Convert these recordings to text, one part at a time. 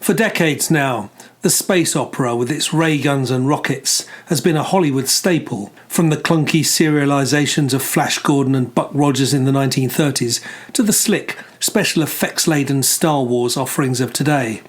For decades now, the space opera with its ray guns and rockets has been a Hollywood staple, from the clunky serializations of Flash Gordon and Buck Rogers in the 1930s to the slick, special effects-laden Star Wars offerings of today.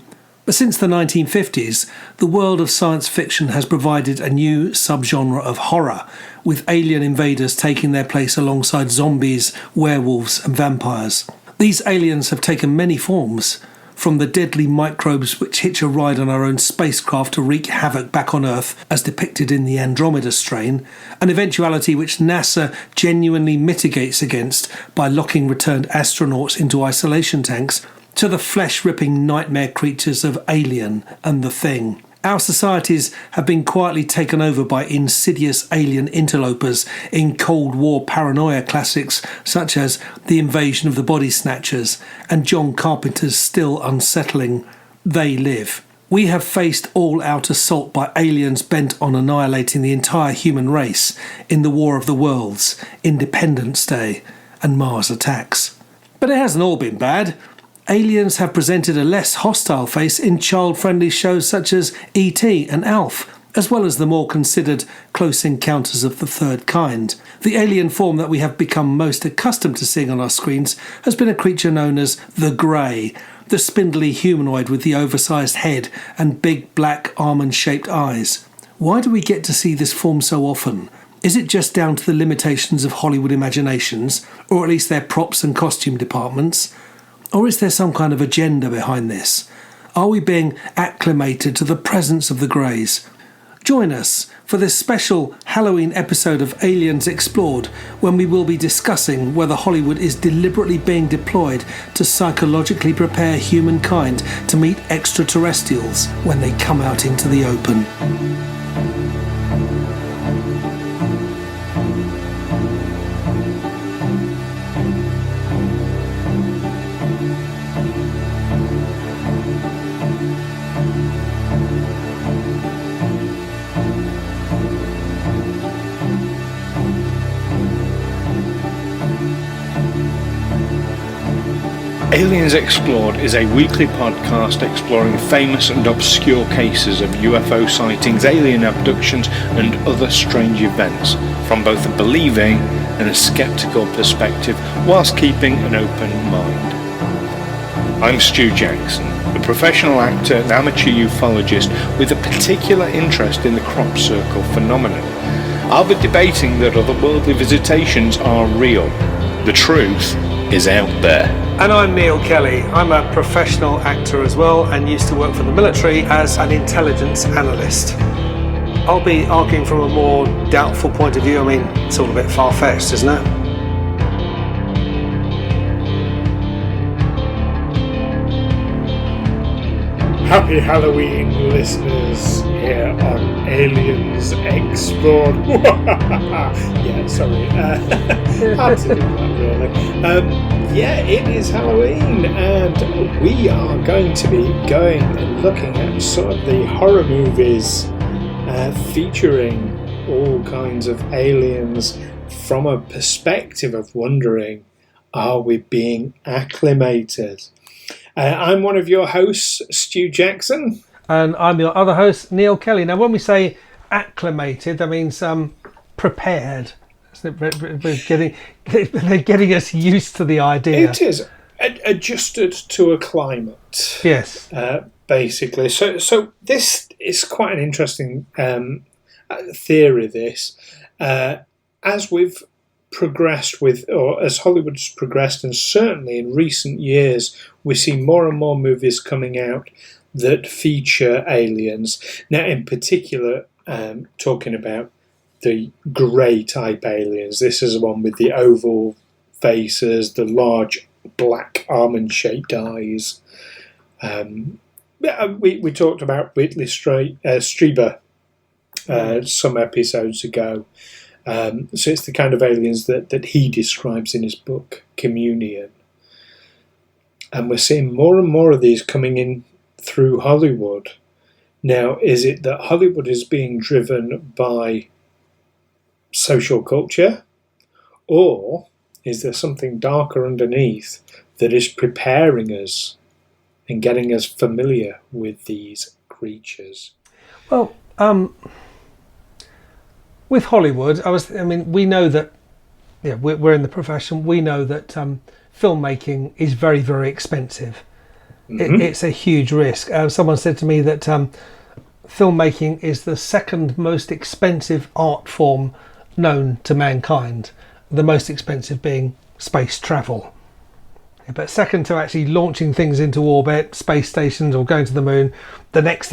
But since the 1950s, the world of science fiction has provided a new subgenre of horror, with alien invaders taking their place alongside zombies, werewolves and vampires. These aliens have taken many forms, from the deadly microbes which hitch a ride on our own spacecraft to wreak havoc back on Earth, as depicted in the Andromeda strain, an eventuality which NASA genuinely mitigates against by locking returned astronauts into isolation tanks, to the flesh-ripping nightmare creatures of Alien and The Thing. Our societies have been quietly taken over by insidious alien interlopers in Cold War paranoia classics such as The Invasion of the Body Snatchers and John Carpenter's still unsettling They Live. We have faced all-out assault by aliens bent on annihilating the entire human race in The War of the Worlds, Independence Day and Mars Attacks. But it hasn't all been bad. Aliens have presented a less hostile face in child-friendly shows such as E.T. and Alf, as well as the more considered Close Encounters of the Third Kind. The alien form that we have become most accustomed to seeing on our screens has been a creature known as the Grey, the spindly humanoid with the oversized head and big black almond-shaped eyes. Why do we get to see this form so often? Is it just down to the limitations of Hollywood imaginations, or at least their props and costume departments? Or is there some kind of agenda behind this? Are we being acclimated to the presence of the Greys? Join us for this special Halloween episode of Aliens Explored, when we will be discussing whether Hollywood is deliberately being deployed to psychologically prepare humankind to meet extraterrestrials when they come out into the open. Aliens Explored is a weekly podcast exploring famous and obscure cases of UFO sightings, alien abductions and other strange events from both a believing and a sceptical perspective, whilst keeping an open mind. I'm Stu Jackson, a professional actor and amateur ufologist with a particular interest in the crop circle phenomenon. I'll be debating that otherworldly visitations are real. The truth is out there. And I'm Neil Kelly. I'm a professional actor as well and used to work for the military as an intelligence analyst. I'll be arguing from a more doubtful point of view. I mean, it's all a bit far-fetched, isn't it? Happy Halloween, listeners, here on Aliens Explored. Yeah, sorry. Had to do that, really. Yeah, it is Halloween, and we are going to be going and looking at sort of the horror movies featuring all kinds of aliens from a perspective of wondering, are we being acclimated? I'm one of your hosts, Stu Jackson. And I'm your other host, Neil Kelly. Now, when we say acclimated, that means prepared. They're getting us used to the idea. It is adjusted to a climate. Yes. Basically. So this is quite an interesting theory, this. As we've progressed with, or as Hollywood's progressed, and certainly in recent years, we see more and more movies coming out that feature aliens. Now, in particular, talking about the grey type aliens. This is the one with the oval faces, the large black almond-shaped eyes. We talked about Whitley Strieber some episodes ago. So it's the kind of aliens that he describes in his book, Communion. And we're seeing more and more of these coming in through Hollywood. Now, is it that Hollywood is being driven by social culture? Or is there something darker underneath that is preparing us and getting us familiar with these creatures? Well, with Hollywood, we know that, we're in the profession. We know that filmmaking is very, very expensive. It's a huge risk. Someone said to me that filmmaking is the second most expensive art form known to mankind. The most expensive being space travel. But second to actually launching things into orbit, space stations, or going to the moon, the next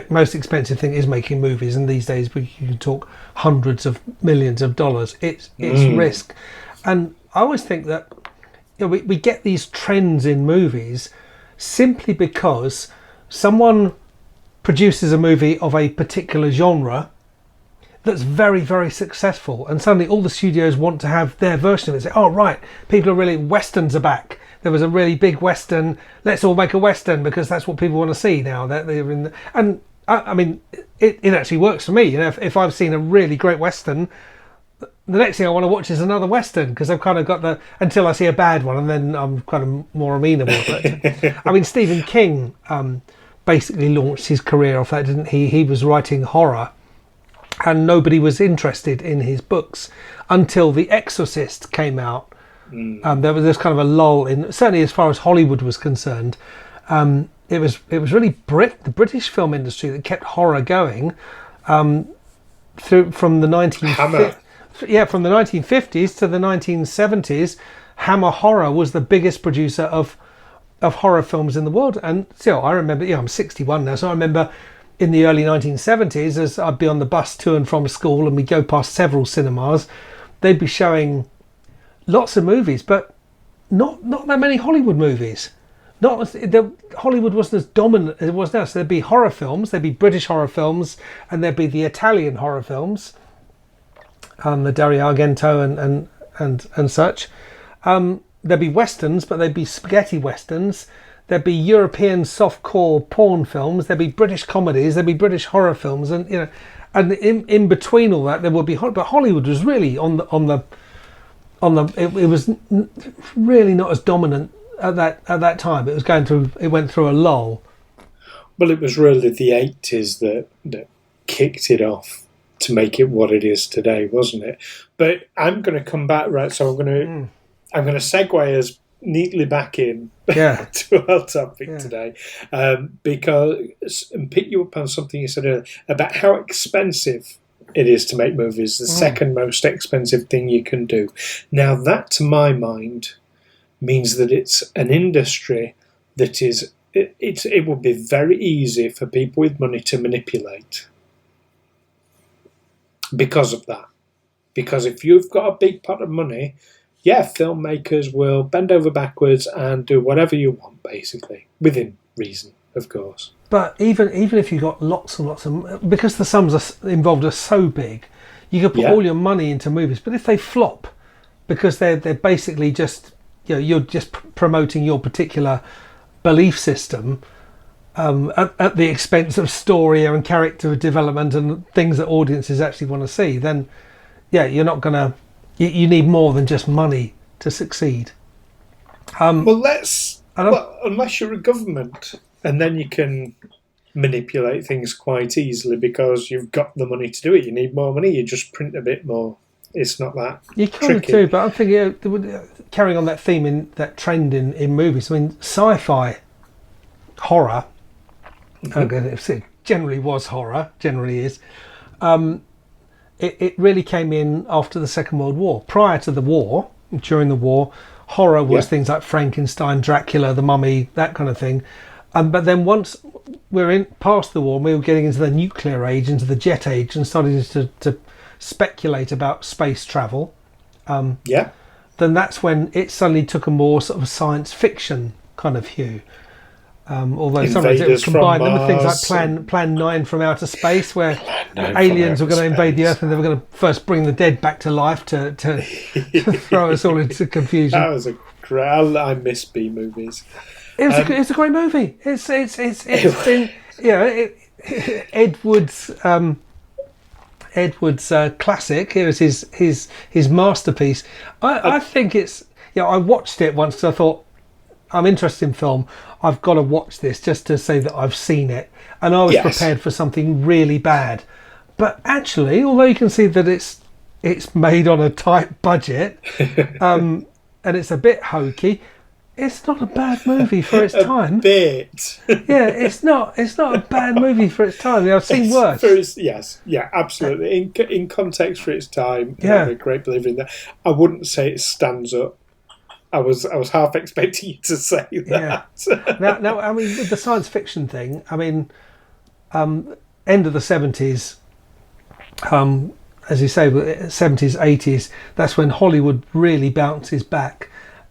most expensive thing is making movies. And these days you can talk hundreds of millions of dollars. It's risk. And I always think that we get these trends in movies simply because someone produces a movie of a particular genre that's very, very successful, and suddenly all the studios want to have their version of it. Say, oh right, people are really, westerns are back. There was a really big western. Let's all make a western because that's what people want to see now. That they're in, and I mean, it actually works for me. If I've seen a really great western, the next thing I want to watch is another western because I've kind of got until I see a bad one, and then I'm kind of more amenable. But I mean, Stephen King basically launched his career off that, didn't he? He was writing horror, and nobody was interested in his books until The Exorcist came out. There was kind of a lull in, certainly as far as Hollywood was concerned. It was really the British film industry that kept horror going from the 1950s to the 1970s. Hammer Horror was the biggest producer of horror films in the world. And so I remember, I'm 61 now, so I remember in the early 1970s, as I'd be on the bus to and from school and we'd go past several cinemas, they'd be showing lots of movies, but not that many Hollywood movies. Hollywood wasn't as dominant as it was now. So there'd be horror films, there'd be British horror films, and there'd be the Italian horror films, the Dario Argento and such. There'd be westerns, but they'd be spaghetti westerns. There'd be European softcore porn films. There'd be British comedies. There'd be British horror films, and and in between all that there would be. But Hollywood was really on the. It was really not as dominant at that time. It went through a lull. Well, it was really the 80s that kicked it off to make it what it is today, wasn't it? But I'm going to come back, right? So I'm going to segue us neatly back in to our topic today, because and pick you up on something you said earlier about how expensive it is to make movies, the second most expensive thing you can do. Now that, to my mind, means that it's an industry that is, it would be very easy for people with money to manipulate because of that. Because if you've got a big pot of money, filmmakers will bend over backwards and do whatever you want, basically, within reason, of course. But even if you got lots and lots of, because the sums involved are so big, you could put all your money into movies. But if they flop, because they're basically just, you're just promoting your particular belief system at the expense of story and character development and things that audiences actually want to see, then you're not gonna. You need more than just money to succeed. Unless you're a government. And then you can manipulate things quite easily because you've got the money to do it. You need more money, you just print a bit more. It's not that you kind of do, but I'm thinking, carrying on that theme, in that trend in movies, I mean, sci-fi horror, it generally was horror, generally is, it really came in after the Second World War. Prior to the war, during the war, horror was things like Frankenstein, Dracula, The Mummy, that kind of thing. But then once we're past the war, and we were getting into the nuclear age, into the jet age, and starting to speculate about space travel. Then that's when it suddenly took a more sort of science fiction kind of hue. Although sometimes it was combined with things like Plan 9 from outer space, where aliens were going to invade the Earth and they were going to first bring the dead back to life to throw us all into confusion. That was I miss B movies. It's a great movie. It's been, Edward's classic. It was his masterpiece. I think it's, I watched it once because I thought I'm interested in film, I've got to watch this just to say that I've seen it. And I was prepared for something really bad. But actually, although you can see that it's made on a tight budget, and it's a bit hokey, it's not a bad movie for its time. A bit. Yeah, it's not a bad movie for its time. I've seen worse. Yes, absolutely. In context for its time, yeah. I'm a great believer in that. I wouldn't say it stands up. I was half expecting you to say that. Yeah. Now, I mean, with the science fiction thing, I mean, end of the 70s, as you say, 70s, 80s, that's when Hollywood really bounces back.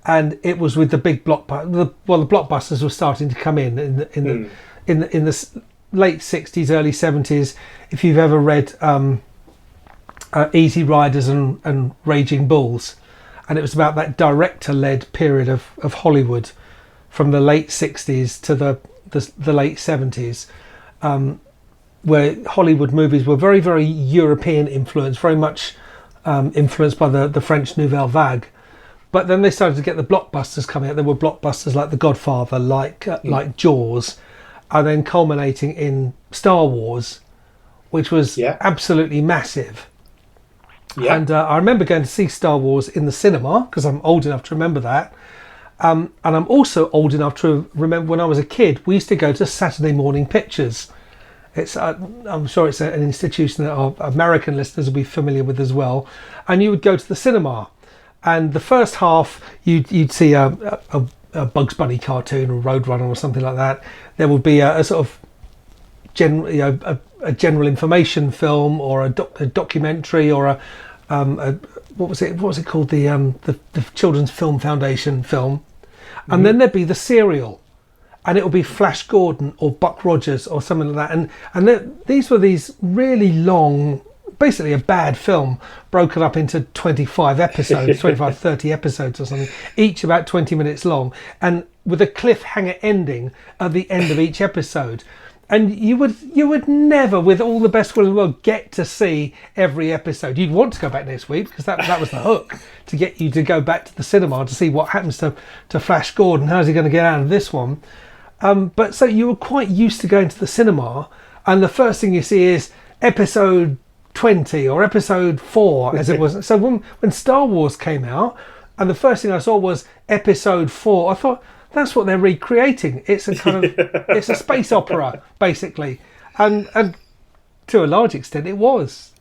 And it was with the big blockbusters. The blockbusters were starting to come in the late 60s, early 70s. If you've ever read Easy Riders and Raging Bulls, and it was about that director-led period of Hollywood from the late 60s to the late 70s, where Hollywood movies were very, very European influenced, very much influenced by the French Nouvelle Vague. But then they started to get the blockbusters coming out. There were blockbusters like The Godfather, like Jaws, and then culminating in Star Wars, which was absolutely massive. Yeah. And I remember going to see Star Wars in the cinema, because I'm old enough to remember that. And I'm also old enough to remember when I was a kid, we used to go to Saturday morning pictures. I'm sure it's an institution that our American listeners will be familiar with as well. And you would go to the cinema. And the first half, you'd see a Bugs Bunny cartoon or Roadrunner or something like that. There would be a sort of a general information film or a documentary or what was it called, the Children's Film Foundation film, and then there'd be the serial, and it would be Flash Gordon or Buck Rogers or something like that, and these were these really long. Basically a bad film broken up into 25 episodes, 25, 30 episodes or something, each about 20 minutes long, and with a cliffhanger ending at the end of each episode. And you would never, with all the best will in the world, get to see every episode. You'd want to go back next week because that was the hook, to get you to go back to the cinema to see what happens to Flash Gordon. How's he going to get out of this one? But so you were quite used to going to the cinema, and the first thing you see is episode 20 or episode 4 as it was. So when Star Wars came out and the first thing I saw was episode 4, I thought that's what they're recreating. It's a kind of it's a space opera basically, and to a large extent it was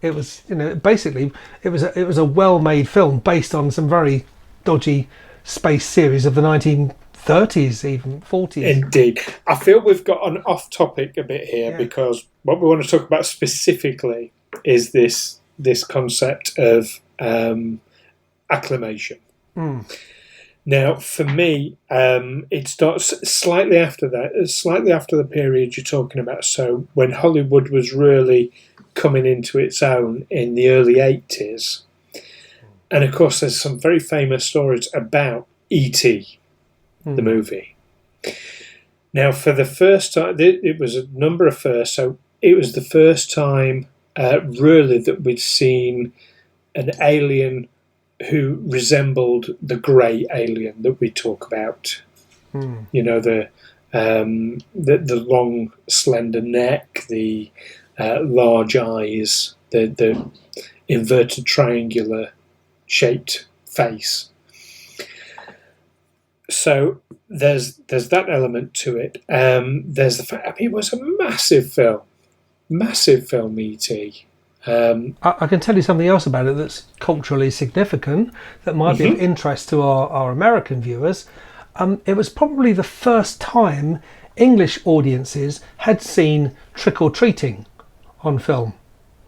basically it was a well-made film based on some very dodgy space series of the 1930s, even 40s. Indeed. I feel we've got an off topic a bit here because what we want to talk about specifically is this concept of acclimation. Now, for me, it starts slightly after the period you're talking about. So when Hollywood was really coming into its own in the early 80s. And of course, there's some very famous stories about E.T., the movie. Now, for the first time, it was a number of firsts. So it was the first time really that we'd seen an alien who resembled the grey alien that we talk about. You know, the long, slender neck, the large eyes, the inverted triangular shaped face. So there's that element to it. There's the fact, I mean, it was a massive film, E.T. I can tell you something else about it that's culturally significant that might be of interest to our American viewers. It was probably the first time English audiences had seen trick-or-treating on film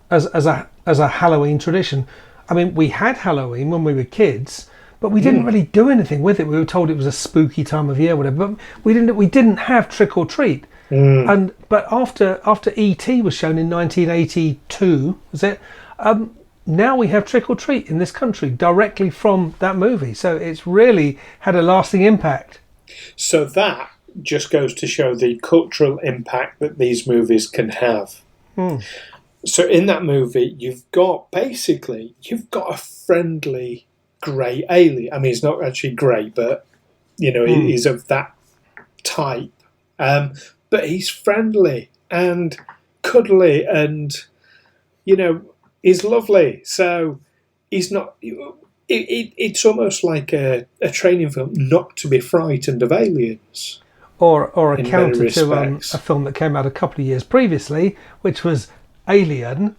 as a Halloween tradition. I mean, we had Halloween when we were kids, but we didn't really do anything with it. We were told it was a spooky time of year, whatever. But we didn't have trick-or-treat. But after E.T. was shown in 1982, was it? Now we have Trick or Treat in this country directly from that movie. So it's really had a lasting impact. So that just goes to show the cultural impact that these movies can have. So in that movie, you've got a friendly grey alien. I mean, it's not actually grey, but He's of that type. But he's friendly and cuddly and, he's lovely. So he's not... It's almost like a training film not to be frightened of aliens. Or a counter to a film that came out a couple of years previously, which was Alien,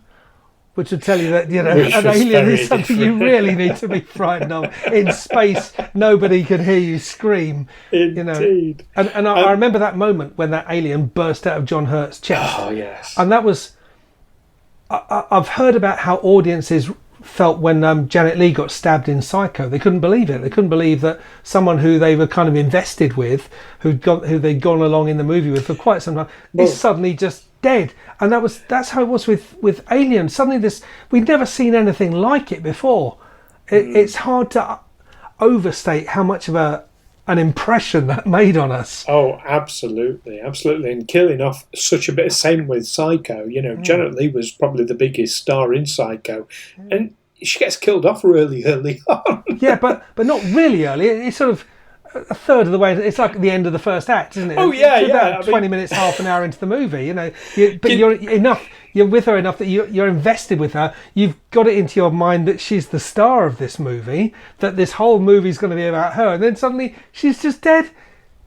which would tell you that an alien is something you really need to be frightened of. In space, nobody can hear you scream. Indeed. And I remember that moment when that alien burst out of John Hurt's chest. Oh yes. And that was. I've heard about how audiences felt when Janet Leigh got stabbed in Psycho. They couldn't believe it. They couldn't believe that someone who they were kind of invested with, who they'd gone along in the movie with for quite some time, is suddenly just dead. And that's how it was with Alien. Suddenly we'd never seen anything like it before. It's hard to overstate how much of an impression that made on us. Oh, absolutely, and killing off such a bit. Same with Psycho. Janet Leigh was probably the biggest star in Psycho, and she gets killed off really early on. Yeah, but not really early. It's sort of a third of the way. It's like the end of the first act, isn't it? Oh yeah, it's about 20 minutes, half an hour into the movie. You're with her enough that you're invested with her. You've got it into your mind that she's the star of this movie, that this whole movie's going to be about her, and then suddenly she's just dead.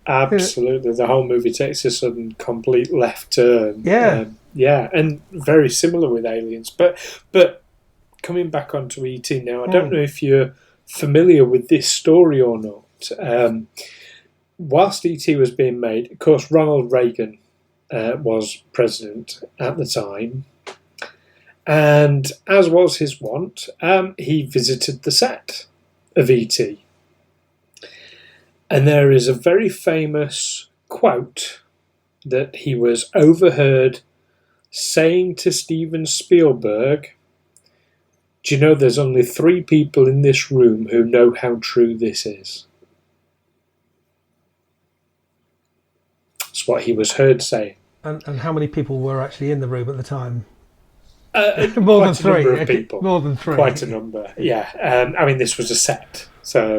Absolutely, the whole movie takes a sudden complete left turn. Yeah, and very similar with Aliens. But coming back onto E.T. now, I don't know if you're familiar with this story or not. Whilst E.T. was being made, of course, Ronald Reagan was president at the time, and as was his wont, he visited the set of E.T. And there is a very famous quote that he was overheard saying to Steven Spielberg, "Do you know there's only 3 people in this room who know how true this is?" That's what he was heard saying. And how many people were actually in the room at the time? More than 3. Number of people. More than 3. Quite a number, yeah. This was a set. So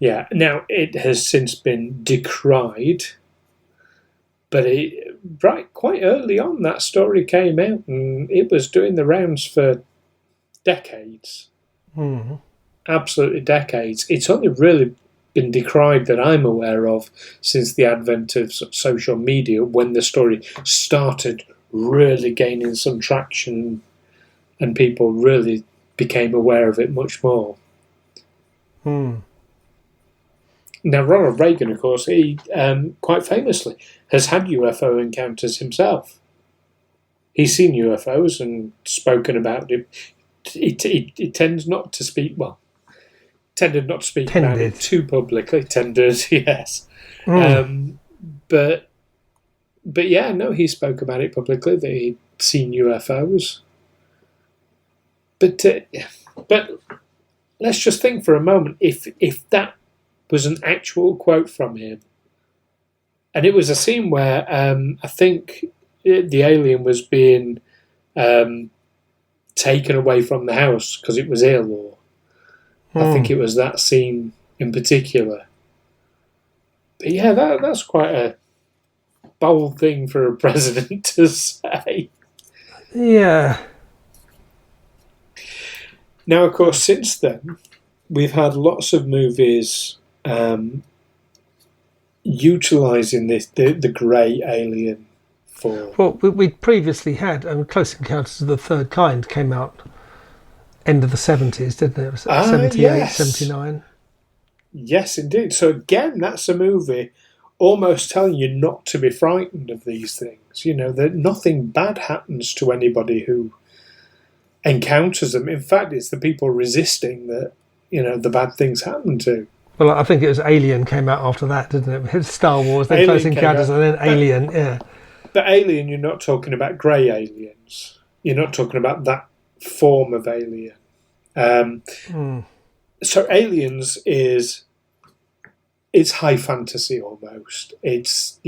yeah. Now, it has since been decried, but quite early on, that story came out, and it was doing the rounds for decades. Mm-hmm. Absolutely decades. It's only really been decried that I'm aware of since the advent of social media, when the story started really gaining some traction and people really became aware of it much more. Now, Ronald Reagan, of course, he quite famously has had UFO encounters himself. He's seen UFOs and spoken about it. He tends not to speak, tended not to speak about it too publicly. Tended, yes. But yeah, no, he spoke about it publicly, that he'd seen UFOs. But let's just think for a moment, if that was an actual quote from him, and it was a scene where I think the alien was being taken away from the house because it was ill, or I think it was that scene in particular. But yeah, that's quite a bold thing for a president to say. Yeah. Now, of course, since then, we've had lots of movies utilising the grey alien for... Well, we'd previously had Close Encounters of the Third Kind came out end of the 70s, didn't it? It was 78, yes. 79. Yes, indeed. So again, that's a movie almost telling you not to be frightened of these things. That nothing bad happens to anybody who encounters them. In fact, it's the people resisting that, the bad things happen to. Well, I think it was Alien came out after that, didn't it? It was Star Wars, then Close Encounters, and then Alien, yeah. But Alien, you're not talking about grey aliens. You're not talking about that form of alien. So Aliens it's high fantasy almost. It's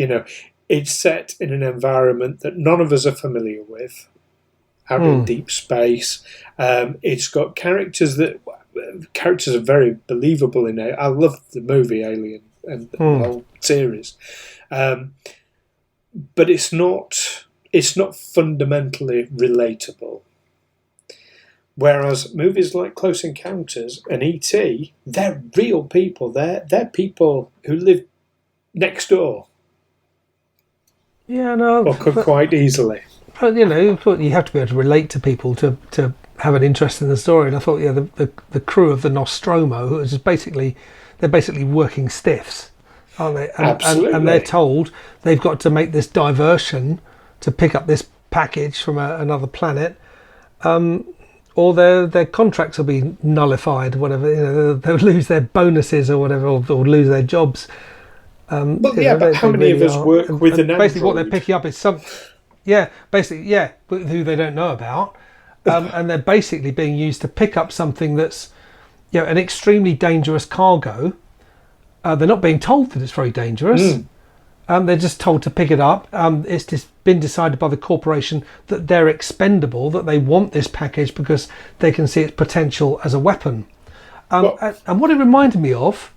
set in an environment that none of us are familiar with, out in deep space. It's got characters that characters are very believable in it. I love the movie Alien and the whole series, but it's not fundamentally relatable. Whereas movies like Close Encounters and E.T., they're real people. They're people who live next door. Yeah, no. Or could quite easily. But, you have to be able to relate to people to have an interest in the story. And I thought, the crew of the Nostromo, who is just they're basically working stiffs, aren't they? Absolutely. And they're told they've got to make this diversion to pick up this package from another planet. Or their contracts will be nullified, whatever. They'll lose their bonuses or whatever, or lose their jobs. But how many of us work with an basically android? what they're picking up is who they don't know about, and they're basically being used to pick up something that's an extremely dangerous cargo. They're not being told that it's very dangerous. They're just told to pick it up. It's just been decided by the corporation that they're expendable, that they want this package because they can see its potential as a weapon. And what it reminded me of,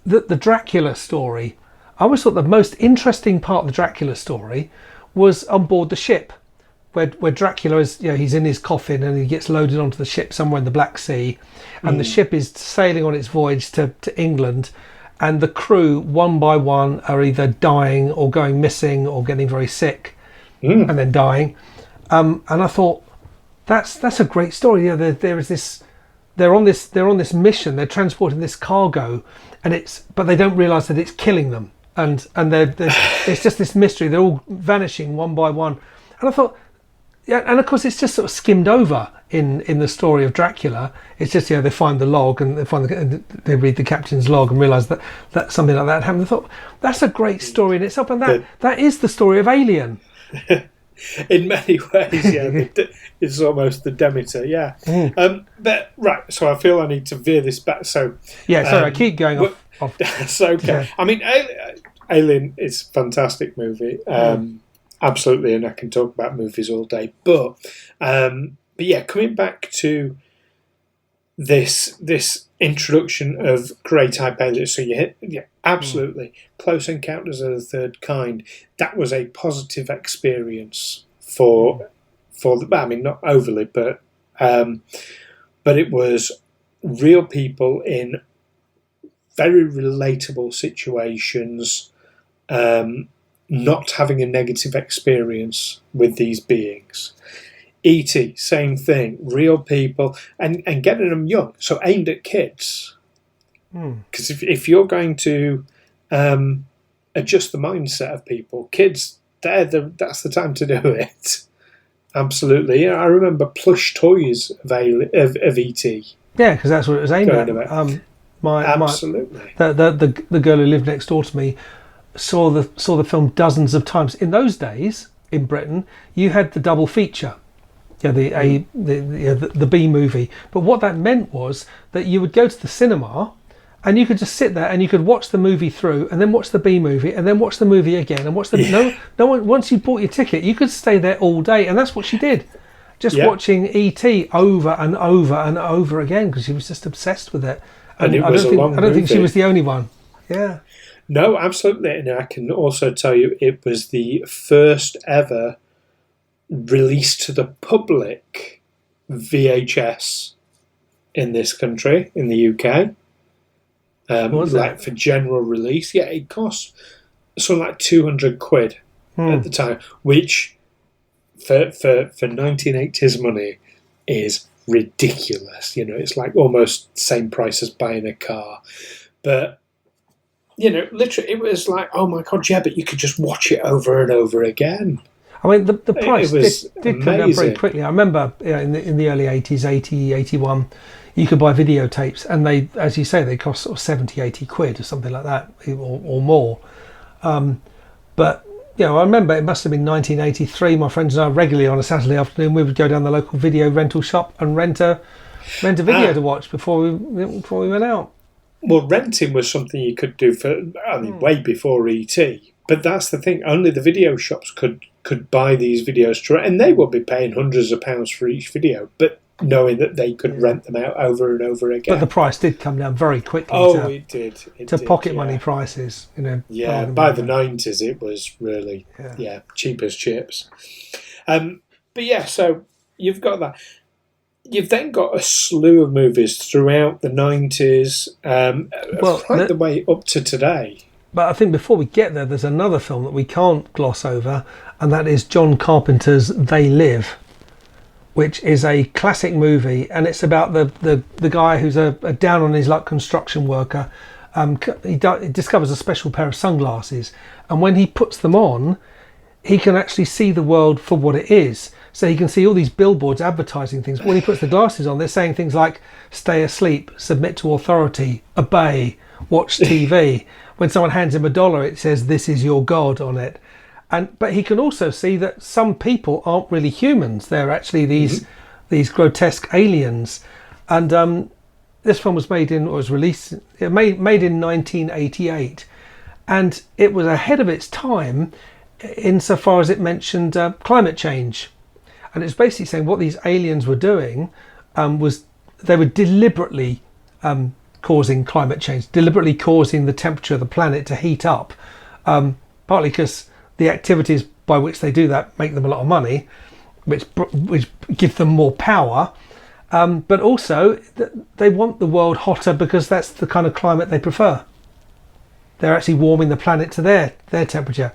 the Dracula story, I always thought the most interesting part of the Dracula story was on board the ship, where Dracula is, he's in his coffin and he gets loaded onto the ship somewhere in the Black Sea, and the ship is sailing on its voyage to England. And the crew, one by one, are either dying or going missing or getting very sick, and then dying. And I thought, that's a great story. There is this. They're on this mission. They're transporting this cargo, but they don't realise that it's killing them. And it's just this mystery. They're all vanishing one by one. And I thought, and of course it's just sort of skimmed over in the story of Dracula. It's just they find the log and they read the captain's log and realise that something like that happened. I thought that's a great story in itself, and that is the story of Alien. In many ways, it's almost the Demeter, but right. So I feel I need to veer this back. So sorry, I keep going off. That's okay. Yeah. I mean, Alien is a fantastic movie. Absolutely, and I can talk about movies all day. But coming back to this introduction of grey type aliens. So you hit, absolutely. Close Encounters of the Third Kind. That was a positive experience for not overly, but it was real people in very relatable situations, not having a negative experience with these beings. E.T., same thing, real people, and getting them young, so aimed at kids. Because if you're going to adjust the mindset of people, kids, that's the time to do it. Absolutely. I remember plush toys of E.T. Yeah, because that's what it was aimed at. Absolutely. The girl who lived next door to me saw the film dozens of times. In those days, in Britain, you had the double feature. The B movie. But what that meant was that you would go to the cinema and you could just sit there and you could watch the movie through and then watch the B movie and then watch the movie again and watch the no one. Once you bought your ticket, you could stay there all day, and that's what she did, just watching E.T. over and over and over again because she was just obsessed with it. And it was I don't think she was the only one. Yeah. No, absolutely, and I can also tell you it was the first ever released to the public VHS in this country, in the UK. For general release. Yeah, it cost something like £200 at the time, which for 1980s money is ridiculous. It's like almost the same price as buying a car. But literally it was like, oh my god, yeah, but you could just watch it over and over again. I mean, the price did come down very quickly. I remember in the early 80s, 80, 81, you could buy videotapes, and they, as you say, they cost sort of 70, 80 quid or something like that, or more. But I remember it must have been 1983. My friends and I regularly on a Saturday afternoon we would go down the local video rental shop and rent a video to watch before we went out. Well, renting was something you could do way before E.T. But that's the thing. Only the video shops could buy these videos and they would be paying hundreds of pounds for each video. But knowing that they could rent them out over and over again. But the price did come down very quickly. It did. To pocket money prices, Yeah, by the 90s it was really, cheap as chips. But yeah, so you've got that. You've then got a slew of movies throughout the 90s, right the way up to today. But I think before we get there, there's another film that we can't gloss over, and that is John Carpenter's They Live, which is a classic movie, and it's about the guy who's a down on his luck construction worker. He discovers a special pair of sunglasses, and when he puts them on, he can actually see the world for what it is. So he can see all these billboards advertising things. When he puts the glasses on, they're saying things like stay asleep, submit to authority, obey, watch TV. When someone hands him $1, it says this is your God on it. But he can also see that some people aren't really humans. They're actually these grotesque aliens. And this film was made in 1988. And it was ahead of its time insofar as it mentioned climate change. And it's basically saying what these aliens were doing was they were deliberately causing climate change, deliberately causing the temperature of the planet to heat up, partly because the activities by which they do that make them a lot of money, which give them more power, but also they want the world hotter because that's the kind of climate they prefer. They're actually warming the planet to their temperature.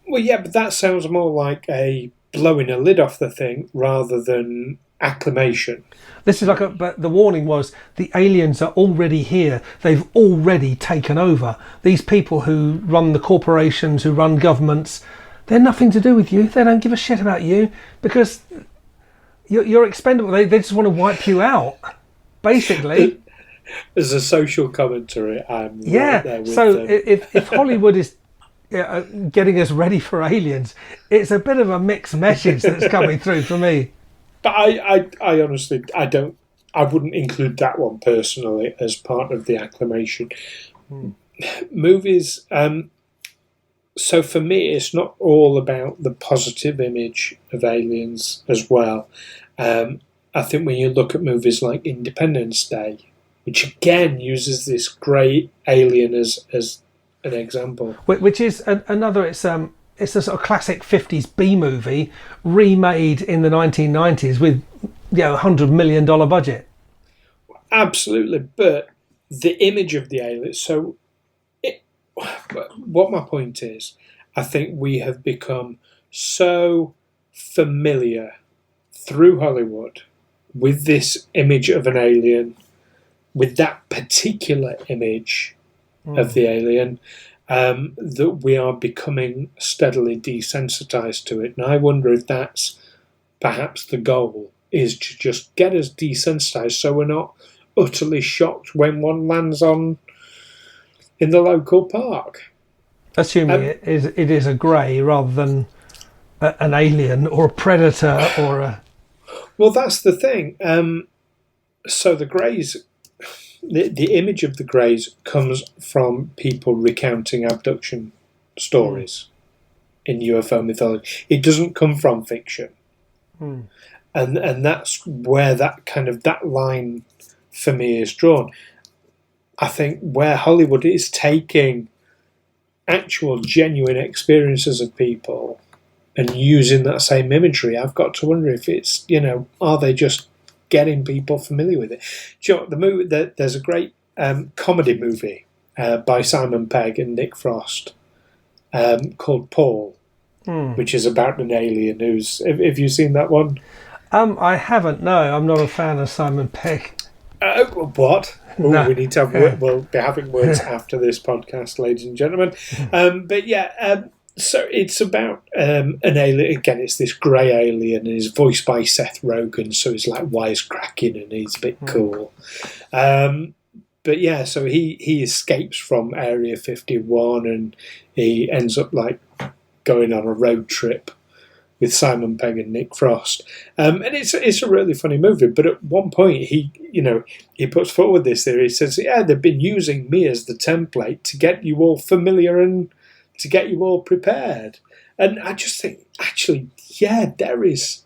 Well, yeah, but that sounds more like a blowing a lid off the thing rather than acclimation. This is but the warning was the aliens are already here. They've already taken over. These people who run the corporations, who run governments, they're nothing to do with you. They don't give a shit about you because you're expendable. They just want to wipe you out, basically. As a social commentary, I'm right there with them. If Hollywood is getting us ready for aliens, it's a bit of a mixed message that's coming through for me. But I honestly, I wouldn't include that one personally as part of the acclimation. Movies, so for me, it's not all about the positive image of aliens as well. I think when you look at movies like Independence Day, which again uses this grey alien as an example, which is another. It's a sort of classic 50s B movie remade in the 1990s with $100 million budget. Absolutely, but the image of the alien. So, what my point is, I think we have become so familiar through Hollywood with this image of an alien, with that particular image of the alien, that we are becoming steadily desensitized to it. And I wonder if that's perhaps the goal, is to just get us desensitized so we're not utterly shocked when one lands in the local park. Assuming it is a grey rather than an alien or a predator or a... Well, that's the thing. So the greys... The image of the greys comes from people recounting abduction stories in UFO mythology. It doesn't come from fiction. And that's where that line for me is drawn. I think where Hollywood is taking actual genuine experiences of people and using that same imagery, I've got to wonder if it's, are they just getting people familiar with it? Do you know, the movie, there's a great comedy movie by Simon Pegg and Nick Frost called Paul, which is about an alien who's... Have you seen that one? I haven't, no. I'm not a fan of Simon Pegg. What? Ooh, No. We need to have we'll be having words after this podcast, ladies and gentlemen. But yeah, so it's about an alien. Again, it's this grey alien, and he's voiced by Seth Rogen, so he's like wisecracking and he's a bit cool. But yeah, so he escapes from Area 51 and he ends up like going on a road trip with Simon Pegg and Nick Frost. And it's a really funny movie, but at one point he puts forward this theory. He says, they've been using me as the template to get you all familiar and to get you all prepared. And I just think, actually, there is...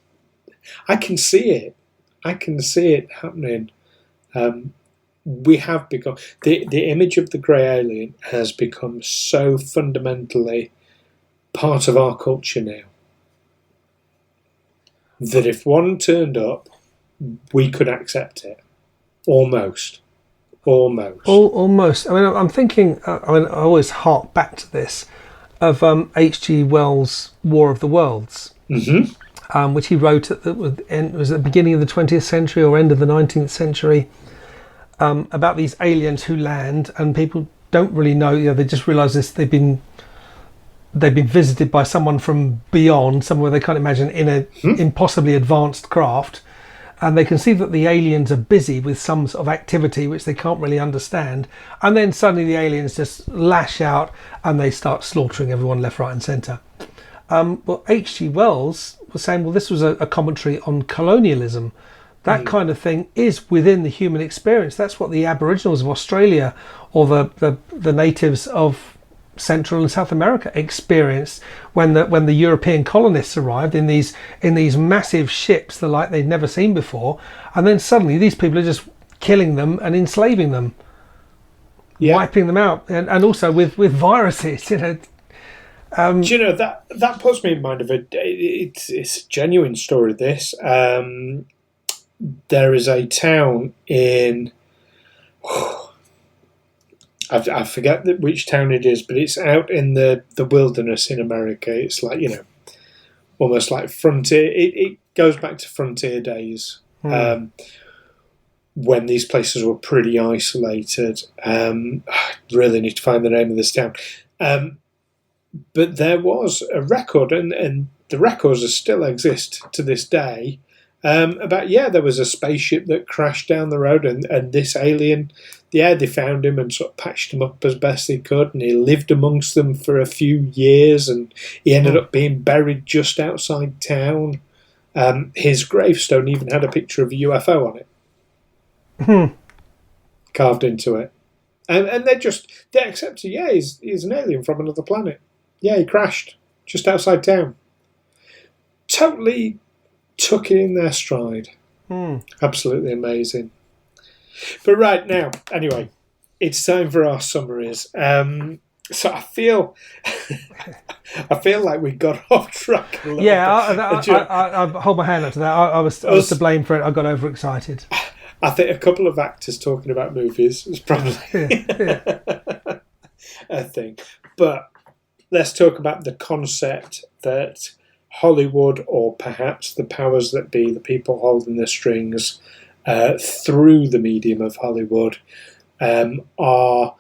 I can see it. I can see it happening. We have become the image of the grey alien has become so fundamentally part of our culture now that if one turned up, we could accept it. Almost. Almost. I mean, I'm thinking. I always hark back to this of H.G. Wells' War of the Worlds, which he wrote it was at the beginning of the 20th century or end of the 19th century. About these aliens who land, and people don't really know. They just realise this. They've been visited by someone from beyond, somewhere they can't imagine, in a impossibly advanced craft, and they can see that the aliens are busy with some sort of activity which they can't really understand. And then suddenly the aliens just lash out and they start slaughtering everyone left, right, and centre. Well, H.G. Wells was saying, well, this was a commentary on colonialism. That kind of thing is within the human experience. That's what the Aboriginals of Australia or the natives of Central and South America experienced when the European colonists arrived in these massive ships, the like they'd never seen before, and then suddenly these people are just killing them and enslaving them, wiping them out, and also with viruses. Do you know that puts me in mind of it's a genuine story. This. There is a town in, I forget which town it is, but it's out in the wilderness in America. It's like, almost like frontier. It goes back to frontier days, when these places were pretty isolated. I really need to find the name of this town. But there was a record, and the records still exist to this day, there was a spaceship that crashed down the road, and this alien, they found him and sort of patched him up as best they could, and he lived amongst them for a few years, and he ended up being buried just outside town. His gravestone even had a picture of a UFO on it, carved into it, and they accepted, he's an alien from another planet. He crashed just outside town. Totally took it in their stride. Absolutely amazing. But right now, anyway, it's time for our summaries. So I feel like we got off track a little bit. I hold my hand up to that. I was to blame for it. I got overexcited. I think a couple of actors talking about movies is probably a thing. But let's talk about the concept that Hollywood, or perhaps the powers that be, the people holding the strings through the medium of Hollywood, are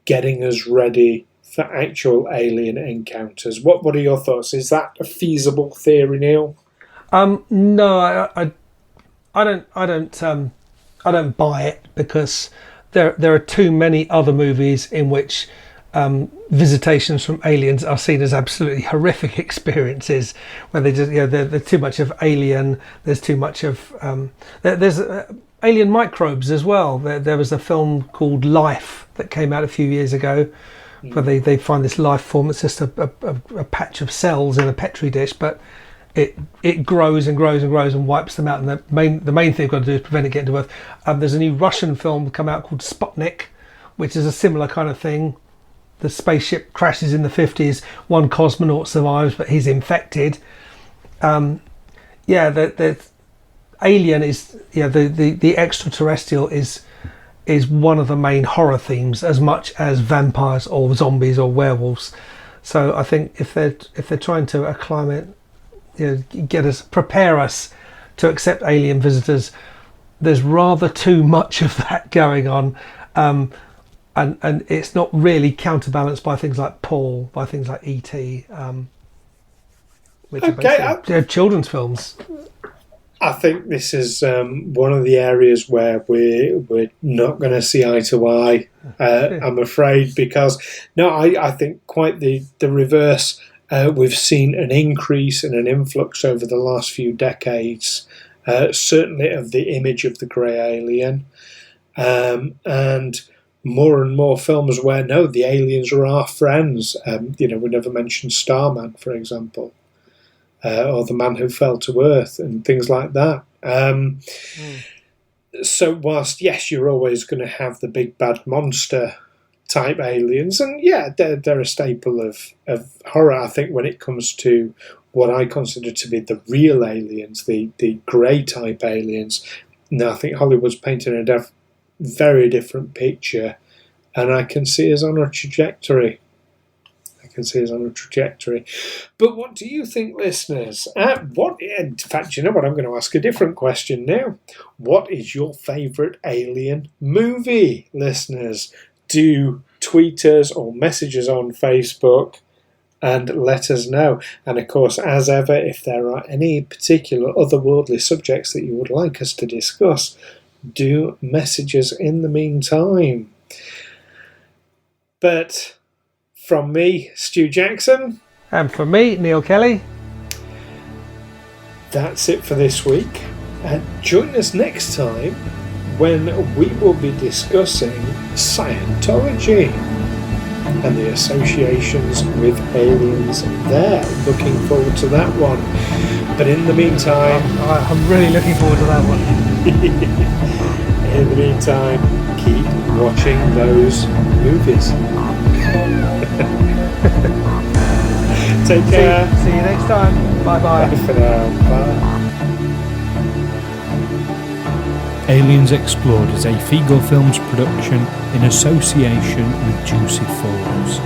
getting us ready for actual alien encounters. What are your thoughts? Is that a feasible theory, Neil? No, I don't buy it, because there are too many other movies in which visitations from aliens are seen as absolutely horrific experiences, where they just there's too much of alien, there's too much of there's alien microbes as well. There was a film called Life that came out a few years ago, where they find this life form. It's just a patch of cells in a petri dish, but it grows and grows and grows and wipes them out, and the main thing they've got to do is prevent it getting to Earth. There's a new Russian film come out called Sputnik, which is a similar kind of thing. The spaceship crashes in the 50s. One cosmonaut survives, but he's infected. The alien is the extraterrestrial is one of the main horror themes, as much as vampires or zombies or werewolves. So I think if they're trying to acclimate, prepare us to accept alien visitors, there's rather too much of that going on. And it's not really counterbalanced by things like Paul, by things like E.T., which are basically children's films. I think this is one of the areas where we're not going to see eye to eye, I'm afraid, because I think quite the reverse. We've seen an increase and an influx over the last few decades, certainly of the image of the grey alien, and more and more films where the aliens are our friends. We never mentioned Starman, for example, or The Man Who Fell to Earth, and things like that. So whilst, yes, you're always going to have the big bad monster type aliens, and yeah, they're a staple of horror, I think, when it comes to what I consider to be the real aliens, the grey type aliens. Now, I think Hollywood's painting a very different picture, and I can see us on a trajectory. But what do you think, listeners? In fact, you know what? I'm going to ask a different question now. What is your favourite alien movie, listeners? Do tweet us or message us on Facebook and let us know. And of course, as ever, if there are any particular otherworldly subjects that you would like us to discuss, do message us in the meantime. But from me, Stu Jackson. And from me, Neil Kelly. That's it for this week. And join us next time when we will be discussing Scientology and the associations with aliens there. Looking forward to that one. But in the meantime... I'm really looking forward to that one. In the meantime, keep watching those movies. Take care. See you next time. Bye-bye. Bye for now. Bye. Aliens Explored is a Figo Films production in association with Juicy Falls.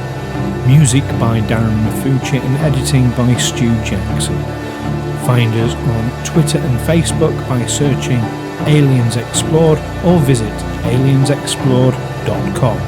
Music by Darren Mafucci and editing by Stu Jackson. Find us on Twitter and Facebook by searching Aliens Explored or visit aliensexplored.com.